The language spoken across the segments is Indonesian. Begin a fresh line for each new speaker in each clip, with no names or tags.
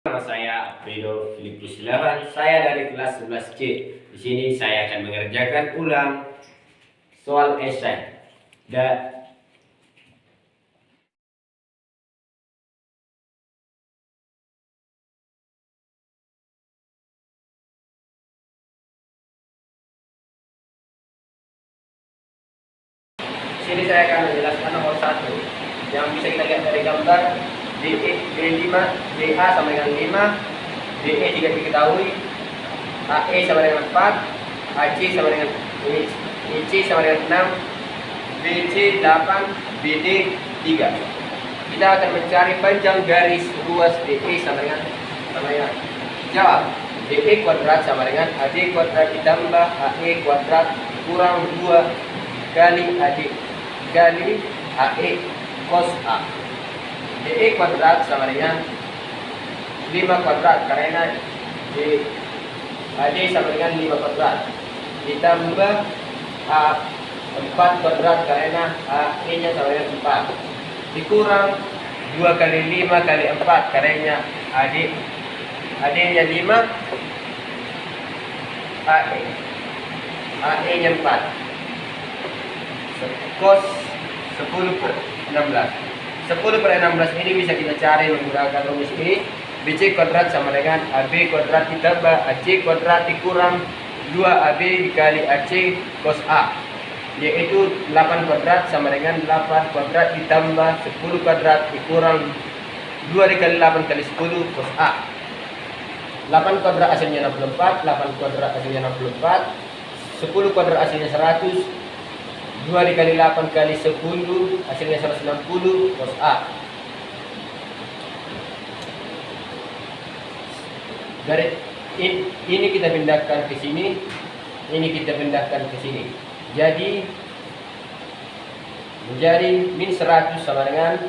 Nama saya Alfredo Filipus Silaban. Saya dari kelas 11C. Di sini saya akan mengerjakan ulang soal esai. Di sini saya akan menjelaskan nomor 1 yang bisa kita lihat dari gambar. D5, DA sama dengan 5, DE tidak diketahui, AE sama dengan 4, AC sama dengan IC sama dengan 6, BC 8, BD 3. Kita akan mencari panjang garis ruas DE sama dengan jawab. DE kuadrat sama dengan AD kuadrat ditambah AE kuadrat kurang 2 kali AD kali AE cos A. DE kuadrat sama dengan 5 kuadrat karena AD sama dengan 5 kuadrat ditambah A 4 kuadrat karena AE nya sama dengan 4 dikurang 2 kali 5 kali 4 karena AD nya 5 AE nya 4 cos 10 per 16. 10 per 16 ini bisa kita cari menggunakan rumus ini. BC kuadrat sama dengan AB kuadrat ditambah AC kuadrat dikurang 2AB dikali AC cos A, yaitu 8 kuadrat sama dengan 8 kuadrat ditambah 10 kuadrat dikurang 2 dikali 8 kali 10 cos A. 8 kuadrat hasilnya 64, 8 kuadrat hasilnya 64, 10 kuadrat hasilnya 100, 2 dikali 8 kali 10 hasilnya 160 cos A. Dari ini kita pindahkan ke sini, ini kita pindahkan ke sini. Jadi menjadi min 100 sama dengan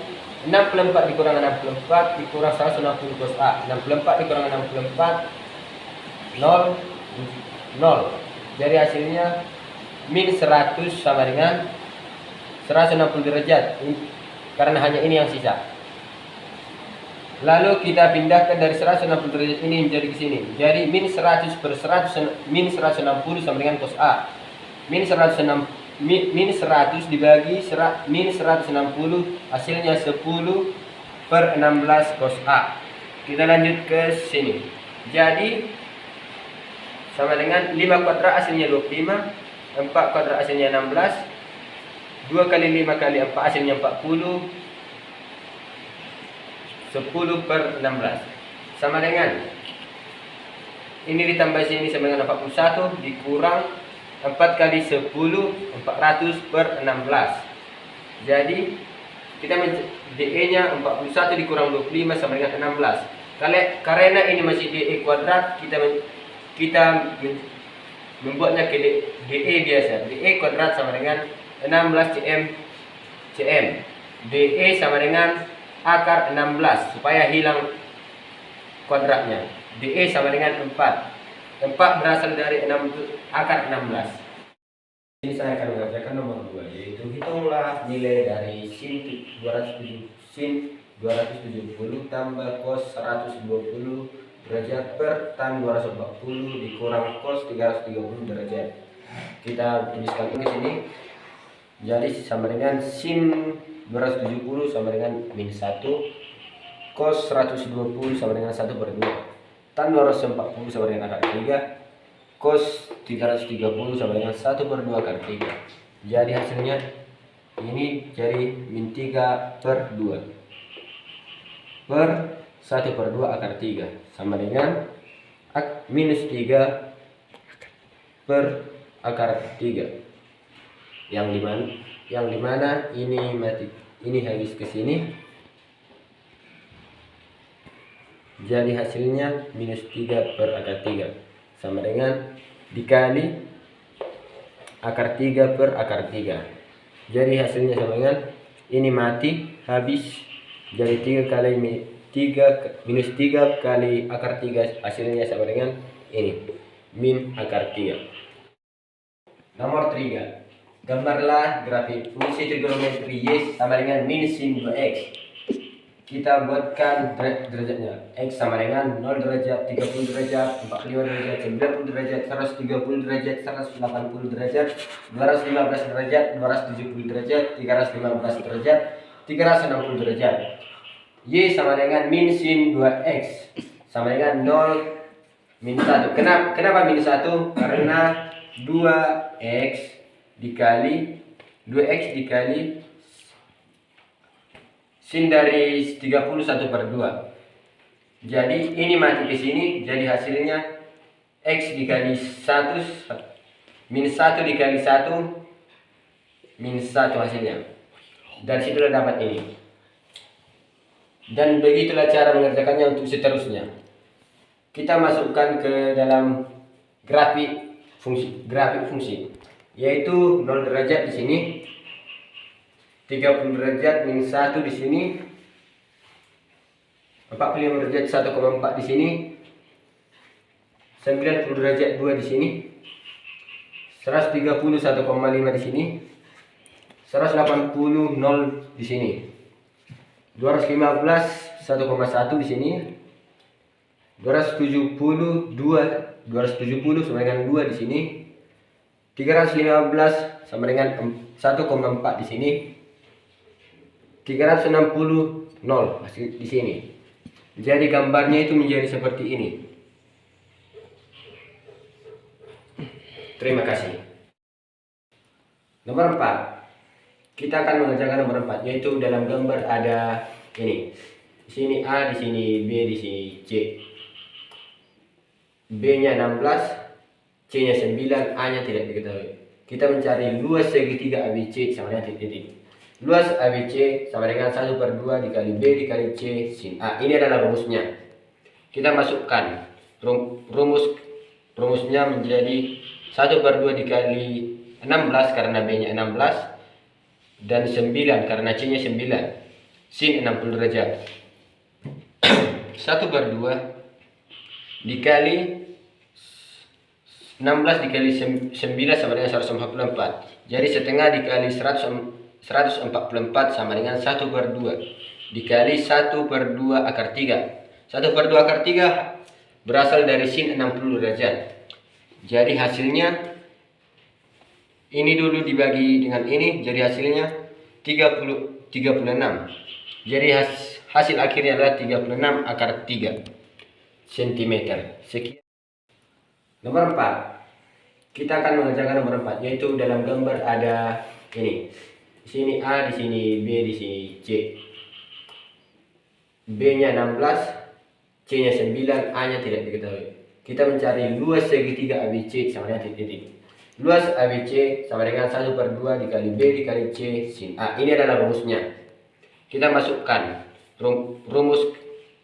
64 dikurang 64 dikurang 160 cos A. 64 dikurang 64 0 0. Jadi hasilnya min 100 sama dengan 160 derajat karena hanya ini yang sisa. Lalu kita pindahkan dari 160 derajat ini menjadi ke sini. Jadi min 100 per 100 min 160 sama dengan cos A. Min 100 dibagi min 160 hasilnya 10 per 16 cos A. Kita lanjut ke sini. Jadi sama dengan 5 kuadrat hasilnya 25, 4 kuadrat hasilnya 16, 2 kali 5 kali 4 hasilnya 40, 10 per 16 sama dengan ini ditambah sini sama dengan 41 dikurang 4 kali 10 400 per 16. Jadi kita DE nya 41 dikurang 25 sama dengan 16. Karena ini masih DE kuadrat, kita membuatnya ke DE biasa. DE kuadrat sama dengan 16 cm. DE sama dengan akar 16 supaya hilang kuadratnya. DE sama dengan 4. 4 berasal dari akar 16. Ini saya akan mengerjakan nomor 2, yaitu hitunglah nilai dari sin 270 tambah cos 120 derajat per tan 240 dikurang cos 330 derajat. Kita tuliskan di sini. Jadi sama dengan sin 270 sama dengan min 1, cos 120 sama dengan 1 per 2, tan 240 sama dengan akar 3, cos 330 sama dengan 1 per 2 akar 3. Jadi hasilnya ini jadi min 3 per 2 per 1 per 2 akar 3 sama dengan minus 3 per akar 3 yang dimana ini mati, ini habis ke sini. Jadi hasilnya minus 3 per akar 3 sama dengan dikali akar 3 per akar 3. Jadi hasilnya sama dengan ini mati habis, jadi 3 kali minus 3 kali akar 3 hasilnya sama dengan ini min akar 3. Nomor 3, gambarlah grafik fungsi trigonometri y sama dengan min sin 2x. kita buatkan derajatnya. X sama dengan 0 derajat, 30 derajat, 45 derajat, 90 derajat, 130 derajat, 180 derajat, 215 derajat, 270 derajat, 315 derajat, 360 derajat. Y sama dengan min sin 2X sama dengan 0 min 1. Kenapa min 1? Karena 2X dikali sin dari 31/2. Jadi ini mati ke sini, jadi hasilnya X dikali 1 min 1 dikali 1 min 1 hasilnya. Dan situlah dapat ini. Dan begitulah cara mengerjakannya untuk seterusnya. Kita masukkan ke dalam grafik fungsi, yaitu 0 derajat di sini, 30 derajat min 1 di sini, 45 derajat 1,4 di sini, 90 derajat 2 di sini, 130 1,5 di sini, 180 0 di sini, 215 1,1 di sini, 270 sama dengan 2 di sini, 315 sama dengan 1,4 di sini, 360 0 di sini. Jadi gambarnya itu menjadi seperti ini. Terima kasih. Nomor 4. Kita akan mengerjakan nomor 4, yaitu dalam gambar ada ini. Di sini A, di sini B, di sini C. B-nya 16, C-nya 9, A-nya tidak diketahui. Kita mencari luas segitiga ABC sama dengan titik. Luas ABC sama dengan 1/2 dikali B dikali C sin A. Ini adalah rumusnya. Kita masukkan rumusnya menjadi 1/2 dikali 16 karena B-nya 16 dan 9 karena C-nya 9 sin 60 derajat. 1/2 dikali 16 dikali 9 sama dengan 144. Jadi setengah dikali 144 sama dengan 1/2 dikali 1/2 akar 3. 1/2 akar 3 berasal dari sin 60 derajat. Jadi hasilnya ini dulu dibagi dengan ini, jadi hasilnya 36. Jadi hasil akhirnya adalah 36 akar 3 cm. Sekian. Nomor 4. Kita akan mengerjakan nomor 4, yaitu dalam gambar ada ini. Di sini A, di sini B, di sini C. B-nya 16, C-nya 9, A-nya tidak diketahui. Kita mencari luas segitiga ABC sama dengan titik. Luas ABC sama dengan 1/2 dikali B dikali C sin A. Ini adalah rumusnya. Kita masukkan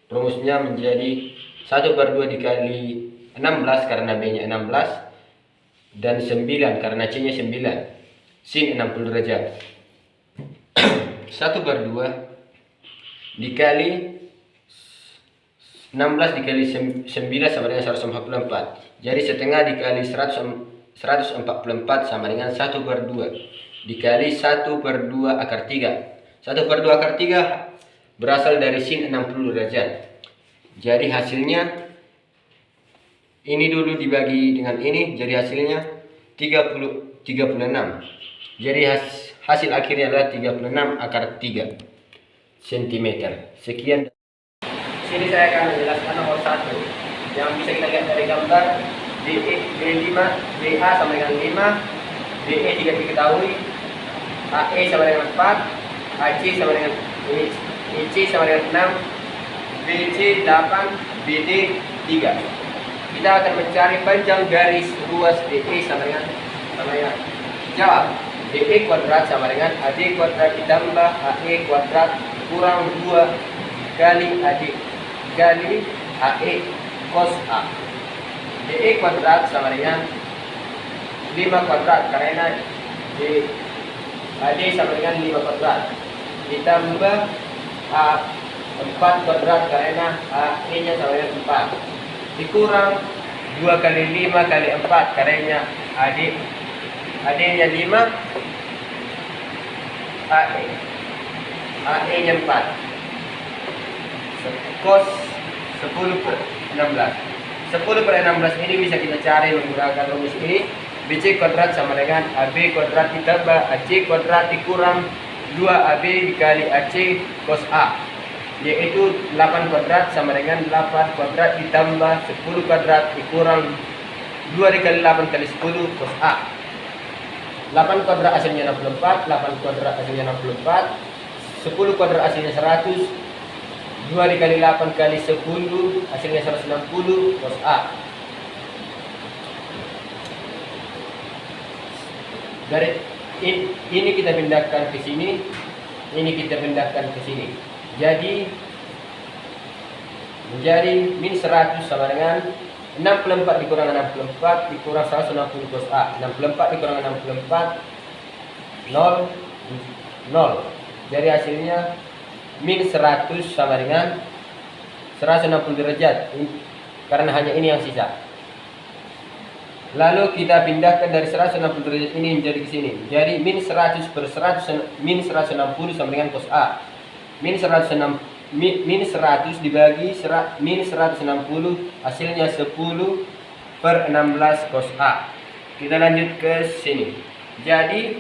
rumusnya menjadi 1/2 dikali 16 karena B-nya 16 dan 9 karena C-nya 9 sin 60 derajat. 1/2 dikali 16 dikali 9 sama dengan 144. Jadi setengah dikali 144 sama dengan 1/2 dikali 1/2 akar 3. 1/2 akar 3 berasal dari sin 60 derajat. Jadi hasilnya ini dulu dibagi dengan ini, jadi hasilnya 36. Jadi hasil akhirnya adalah 36 akar 3 cm. Sekian. Sini saya akan menjelaskan nomor 1 yang bisa kita lihat dari gambar. B5, BA sama dengan 5, BE tidak diketahui, AE sama dengan 4, AC sama dengan EC sama dengan 6, BC 8, BD 3. Kita akan mencari panjang garis luas DE sama dengan jawab. DE kuadrat sama dengan AD kuadrat ditambah AE kuadrat kurang 2 kali AD kali AE cos A. DE kuadrat sama dengan 5 kuadrat karena AD sama dengan 5 kuadrat ditambah A 4 kuadrat karena AE nya sama dengan 4 dikurang 2 kali 5 kali 4 karena AD nya 5 AE nya 4 cos 10 per 16. 10 per 16 ini bisa kita cari menggunakan rumus ini. BC kuadrat sama dengan AB kuadrat ditambah AC kuadrat dikurang 2AB dikali AC cos A, yaitu 8 kuadrat sama dengan 8 kuadrat ditambah 10 kuadrat dikurang 2 dikali 8 kali 10 cos A. 8 kuadrat hasilnya 64, 8 kuadrat hasilnya 64, 10 kuadrat hasilnya 100, 2 dikali 8 kali 10 hasilnya 160 cos A. Dari ini kita pindahkan ke sini, ini kita pindahkan ke sini. Jadi menjadi min 100 sama dengan 64 dikurang 64 dikurang 160 cos A. 64 dikurang 64 0 0. Jadi hasilnya min 100 sama dengan 160 derajat, karena hanya ini yang sisa. Lalu kita pindahkan dari 160 derajat ini menjadi ke sini. Jadi min 100 per 100 min 160 sama dengan cos A. Min 100 dibagi min 160 hasilnya 10 per 16 cos A. Kita lanjut ke sini. Jadi